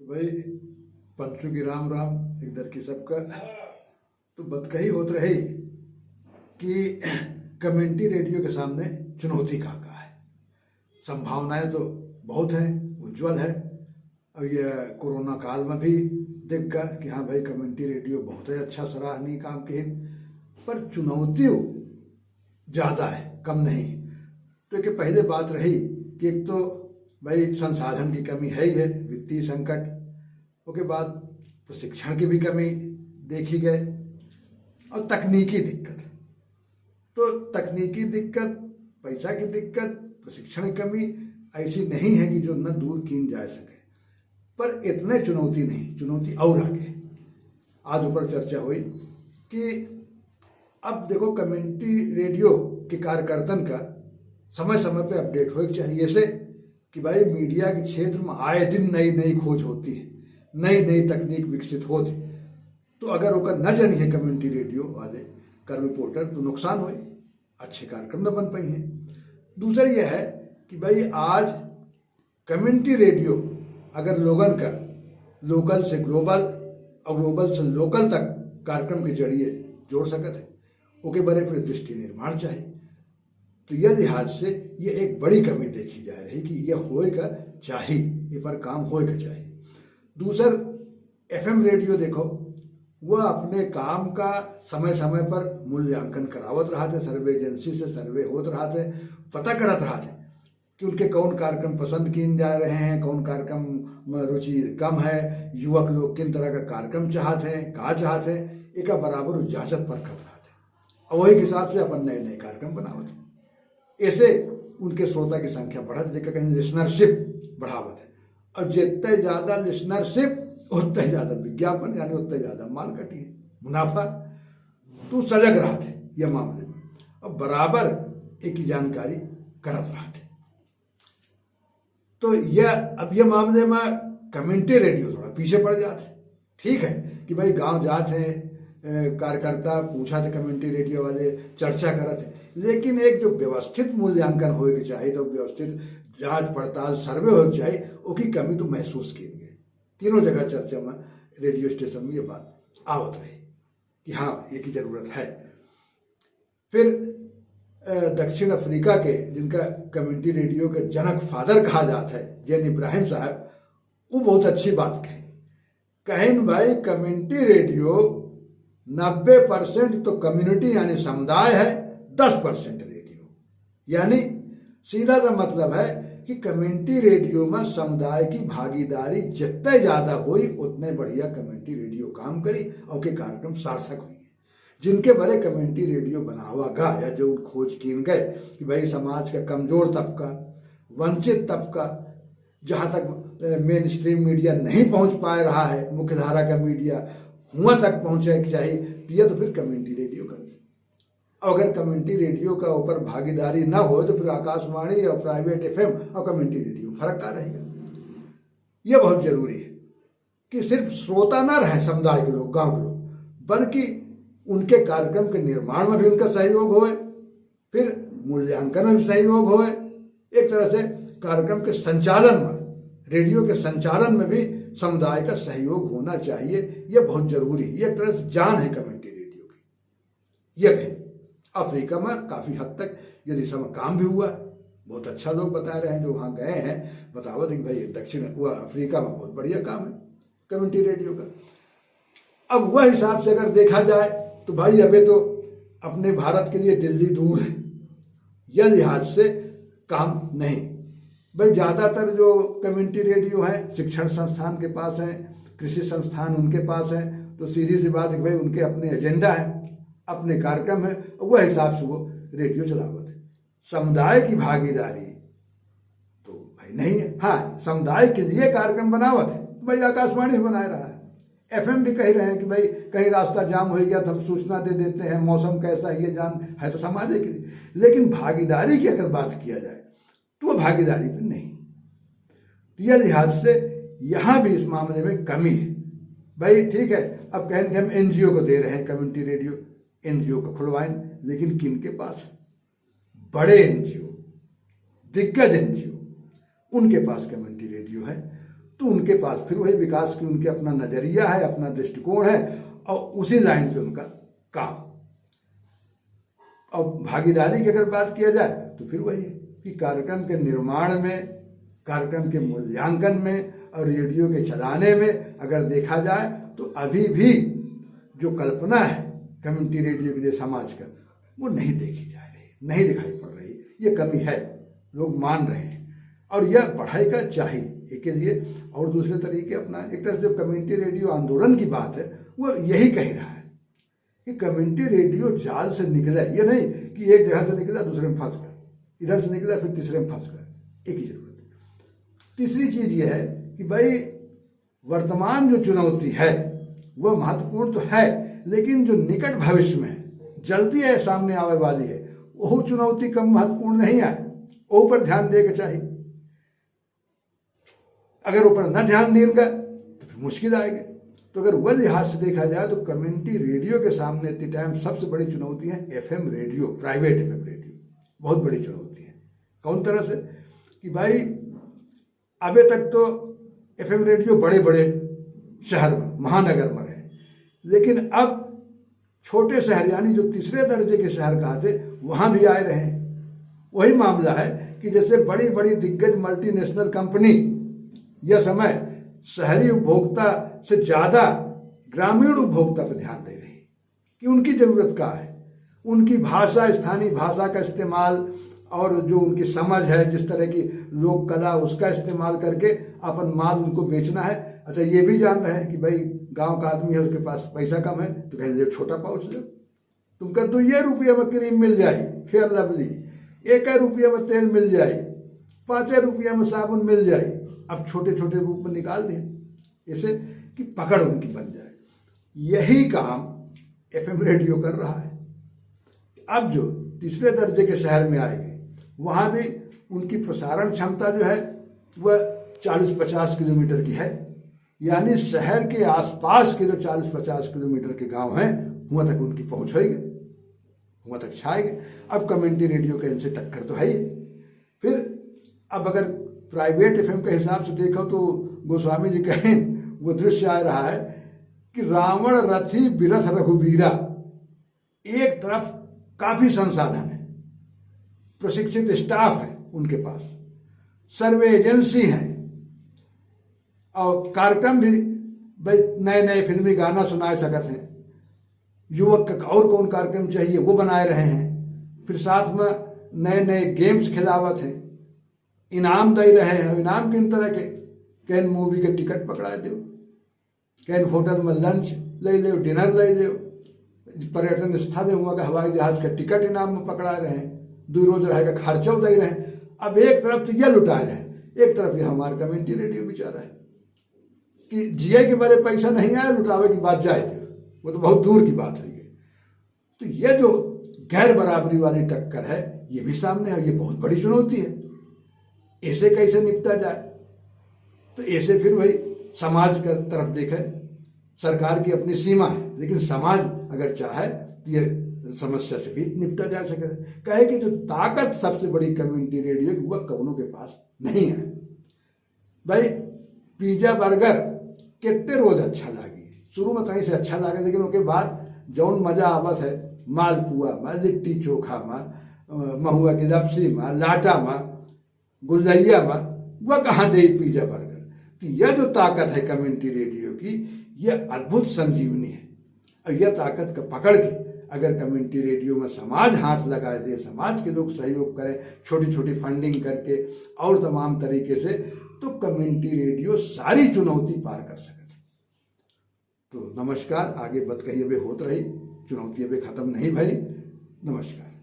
तो भाई पंचू की राम राम इधर की सबका। तो बतकही होत रही कि कम्युनिटी रेडियो के सामने चुनौती का है। संभावनाएं तो बहुत हैं, उज्जवल है। अब ये कोरोना काल में भी दिख गया कि हाँ भाई कम्युनिटी रेडियो बहुत ही अच्छा सराहनीय काम किए, पर चुनौती ज़्यादा है, कम नहीं। तो कि पहले बात रही कि एक तो भाई संसाधन की कमी है ही है, वित्तीय संकट। उसके बाद प्रशिक्षण की भी कमी देखी गई और तकनीकी दिक्कत। तो तकनीकी दिक्कत, पैसा की दिक्कत, प्रशिक्षण की कमी ऐसी नहीं है कि जो न दूर की जा सके, पर इतने चुनौती नहीं, चुनौती और आगे। आज ऊपर चर्चा हुई कि अब देखो कम्युनिटी रेडियो के कार्यकर्तन का समय समय पे अपडेट हो चाहिए, ऐसे कि भाई मीडिया के क्षेत्र में आए दिन नई नई खोज होती है, नई नई तकनीक विकसित होती। तो अगर ओकर न जानी है कम्युनिटी रेडियो वाले कर रिपोर्टर तो नुकसान हो, अच्छे कार्यक्रम न बन पाई हैं। दूसरा यह है कि भाई आज कम्युनिटी रेडियो अगर लोगन का लोकल से ग्लोबल और ग्लोबल से लोकल तक कार्यक्रम के जरिए जोड़ सकते हैं, ओके बड़े फिर दृष्टि निर्माण चाहिए। तो यह लिहाज से ये एक बड़ी कमी देखी जा रही कि यह होएगा चाहिए, ये पर काम होएगा चाहिए। दूसर एफएम रेडियो देखो, वह अपने काम का समय समय पर मूल्यांकन करावत रहा थे, सर्वे एजेंसी से सर्वे होत रहा थे, पता करत रहा थे कि उनके कौन कार्यक्रम पसंद किए जा रहे हैं, कौन कार्यक्रम में रुचि कम है, युवक लोग किन तरह का कार्यक्रम चाहते हैं, कहाँ चाहते हैं, एक बराबर इजाजत परखत रहा थे और वही हिसाब से अपन नए नए कार्यक्रम बनावत। ऐसे उनके श्रोता की संख्या बढ़त, देखा कहीं लिसनरशिप बढ़ावत है। और जितने ज़्यादा लिसनरशिप उतने ज़्यादा विज्ञापन, यानी उतने ज़्यादा माल कटी है, मुनाफा। तो सजग रहा थे यह मामले में और बराबर एक ही जानकारी करत रहा थे। तो यह अब यह मामले में कम्युनिटी रेडियो थोड़ा पीछे पड़ जाते। ठीक है कि भाई गांव जाते हैं, कार्यकर्ता पूछा थे कम्युनिटी रेडियो वाले, चर्चा करते, लेकिन एक जो व्यवस्थित मूल्यांकन होए के चाहिए, तो व्यवस्थित जांच पड़ताल सर्वे हो चाहिए, उसकी कमी तो महसूस की गई। तीनों जगह चर्चा में रेडियो स्टेशन में ये बात आवत रही कि हाँ ये की जरूरत है। फिर दक्षिण अफ्रीका के जिनका कम्युनिटी रेडियो के जनक फादर कहा जाता है, जैन इब्राहिम साहब, वो बहुत अच्छी बात कही। कहें भाई कम्युनिटी रेडियो 90% तो कम्युनिटी यानी समुदाय है, 10% रेडियो। यानी सीधा सा मतलब है कि कम्युनिटी रेडियो में समुदाय की भागीदारी जितने ज़्यादा हुई उतने बढ़िया कम्युनिटी रेडियो काम करी और के कार्यक्रम सार्थक हुई। जिनके बड़े कम्युनिटी रेडियो बनावा गा या जो खोज कीन गए कि भाई समाज का कमज़ोर तबका, वंचित तबका, जहाँ तक मेन स्ट्रीम मीडिया नहीं पहुँच पा रहा है, मुख्यधारा का मीडिया हुआ तक पहुँचे चाहिए, तो फिर कम्युनिटी रेडियो कर। अगर कम्युनिटी रेडियो का ऊपर भागीदारी ना हो तो फिर आकाशवाणी और प्राइवेट एफएम और कम्युनिटी रेडियो फर्क क्या रहेगा। यह बहुत जरूरी है कि सिर्फ श्रोता ना रहे समुदाय के लोग, गांव के लोग, बल्कि उनके कार्यक्रम के निर्माण में भी उनका सहयोग होए, फिर मूल्यांकन में भी सहयोग होए, एक तरह से कार्यक्रम के संचालन में, रेडियो के संचालन में भी समुदाय का सहयोग होना चाहिए। यह बहुत जरूरी है, यह एक तरह से जान है कम्युनिटी रेडियो की। यह कहें अफ्रीका में काफ़ी हद तक ये दिशा में काम भी हुआ है, बहुत अच्छा लोग बता रहे हैं जो वहाँ गए हैं, बतावत कि भाई दक्षिण अफ्रीका में बहुत बढ़िया काम है कम्युनिटी रेडियो का। अब वह हिसाब से अगर देखा जाए तो भाई अभी तो अपने भारत के लिए दिल्ली दूर है, यह लिहाज से काम नहीं। भाई ज़्यादातर जो कम्युनिटी रेडियो हैं शिक्षण संस्थान के पास हैं, कृषि संस्थान उनके पास हैं, तो सीधी सी बात है भाई उनके अपने एजेंडा है, अपने कार्यक्रम है, वह हिसाब से वो रेडियो चलावत है। समुदाय की भागीदारी तो भाई नहीं है। हाँ, समुदाय के लिए कार्यक्रम बनावत है, तो भाई आकाशवाणी बना रहा है, एफएम भी कह रहे हैं कि भाई कहीं रास्ता जाम हो गया तो हम सूचना दे देते हैं, मौसम कैसा है ये जान है तो समाज के लिए। लेकिन भागीदारी की अगर बात किया जाए तो वह भागीदारी भी नहीं। तो यह लिहाज से यहाँ भी इस मामले में कमी है। भाई ठीक है, अब कहें कि हम एनजीओ को दे रहे हैं कम्युनिटी रेडियो, एनजीओ को खुलवाएं, लेकिन किन के पास? बड़े एनजीओ, दिग्गज एनजीओ, उनके पास कम्युनिटी रेडियो है। तो उनके पास फिर वही विकास की उनके अपना नजरिया है, अपना दृष्टिकोण है और उसी लाइन पे उनका काम। और भागीदारी की अगर बात किया जाए तो फिर वही है कि कार्यक्रम के निर्माण में, कार्यक्रम के मूल्यांकन में और रेडियो के चलाने में अगर देखा जाए तो अभी भी जो कल्पना है कम्युनिटी रेडियो के लिए समाज का, वो नहीं देखी जा रही, नहीं दिखाई पड़ रही। ये कमी है, लोग मान रहे हैं और यह बढ़ाई का चाहिए के लिए। और दूसरे तरीके अपना एक तरह से जो कम्युनिटी रेडियो आंदोलन की बात है वो यही कह रहा है कि कम्युनिटी रेडियो जाल से निकले, ये नहीं कि एक जगह से निकला दूसरे में फंस गया, इधर से निकला फिर तीसरे में फंस गया, एक ही जरूरत है। तीसरी चीज ये है कि भाई वर्तमान जो चुनौती है वह महत्वपूर्ण तो है, लेकिन जो निकट भविष्य में जल्दी है सामने आने वाली है वो चुनौती कम महत्वपूर्ण नहीं है, वो पर ध्यान देगा चाहिए। अगर ऊपर न ध्यान देगा तो फिर मुश्किल आएगी। तो अगर वह लिहाज से देखा जाए तो कम्युनिटी रेडियो के सामने इतनी टाइम सबसे बड़ी चुनौती है FM radio, private FM radio, बहुत बड़ी चुनौती है। कौन तरह से कि भाई अभी तक तो एफएम रेडियो बड़े बड़े शहर में, महानगर में रहे, लेकिन अब छोटे शहर यानी जो तीसरे दर्जे के शहर कहा थे वहाँ भी आए रहे हैं। वही मामला है कि जैसे बड़ी बड़ी दिग्गज मल्टीनेशनल कंपनी यह समय शहरी उपभोक्ता से ज़्यादा ग्रामीण उपभोक्ता पर ध्यान दे रही कि उनकी ज़रूरत क्या है, उनकी भाषा, स्थानीय भाषा का इस्तेमाल और जो उनकी समझ है, जिस तरह की लोक कला, उसका इस्तेमाल करके अपन माल उनको बेचना है। अच्छा, ये भी जान रहे हैं कि भाई गांव का आदमी है, उसके पास पैसा कम है तो कहें ले छोटा पाउच लो, तुमका 2 रुपया में क्रीम मिल जाए, फेयर लवली 1 रुपया में तेल मिल जाए, 5 रुपया में साबुन मिल जाए। अब छोटे छोटे रूप में निकाल दें ऐसे कि पकड़ उनकी बन जाए। यही काम एफएम रेडियो कर रहा है। अब जो तीसरे दर्जे के शहर में आएंगे वहाँ भी उनकी प्रसारण क्षमता जो है वह 40-50 किलोमीटर की है, यानी शहर के आसपास के जो 40-50 किलोमीटर के गांव हैं वहाँ तक उनकी पहुँच होगी, वहाँ तक छाएंगे। अब कम्युनिटी रेडियो के इनसे टक्कर तो है ही। फिर अब अगर प्राइवेट एफएम के हिसाब से देखो तो गोस्वामी जी कहें वो दृश्य आ रहा है कि रावण रथी बिरथ रघुबीरा, एक तरफ काफी संसाधन है, प्रशिक्षित स्टाफ है उनके पास, सर्वे एजेंसी है और कार्यक्रम भी भाई नए नए फिल्मी गाना सुनाए सकते हैं, युवक का और कौन कार्यक्रम चाहिए वो बनाए रहे हैं, फिर साथ में नए नए गेम्स खिलावत हैं, इनाम दे रहे हैं। इनाम किन तरह के, कैन मूवी के टिकट पकड़ा दो, कैन होटल में लंच ले लो, डिनर ले लो, पर्यटन स्थल है वहाँ का हवाई जहाज का टिकट इनाम में पकड़ा रहे हैं, 2 रोज रहेगा खर्चा दे रहे हैं। अब एक तरफ तो यह लुटा रहे हैं, एक तरफ ये हमारा कम्युनिटी रेडियो बेचारा है कि जिए के बारे पैसा नहीं आया, लुटावे की बात जाए थे, वो तो बहुत दूर की बात है। तो ये जो गैर बराबरी वाली टक्कर है ये भी सामने है, ये बहुत बड़ी चुनौती है। ऐसे कैसे निपटा जाए? तो ऐसे फिर वही समाज की तरफ देखे, सरकार की अपनी सीमा है, लेकिन समाज अगर चाहे तो ये समस्या से भी निपटा जा सके। कहे कि जो ताकत सबसे बड़ी कम्युनिटी रेडियो की वह कौनों के पास नहीं है। भाई पिज्जा बर्गर कितने रोज अच्छा लगी, शुरू में कहीं से अच्छा लगे, लेकिन उसके बाद जौन मजा आवत है मालपुआ में, लिट्टी चोखा में, महुआ की लपसी में, लाटा में, गुलैया में, वह कहाँ दे पिज्जा बर्गर। तो यह जो ताकत है कम्युनिटी रेडियो की, यह अद्भुत संजीवनी है। और यह ताकत का पकड़ के अगर कम्युनिटी रेडियो में समाज हाथ लगा दे, समाज के लोग सहयोग करें छोटी छोटी फंडिंग करके और तमाम तरीके से, तो कम्युनिटी रेडियो सारी चुनौती पार कर सके। तो नमस्कार, आगे बत कही अभी होत रही, चुनौती अभी खत्म नहीं भई। नमस्कार।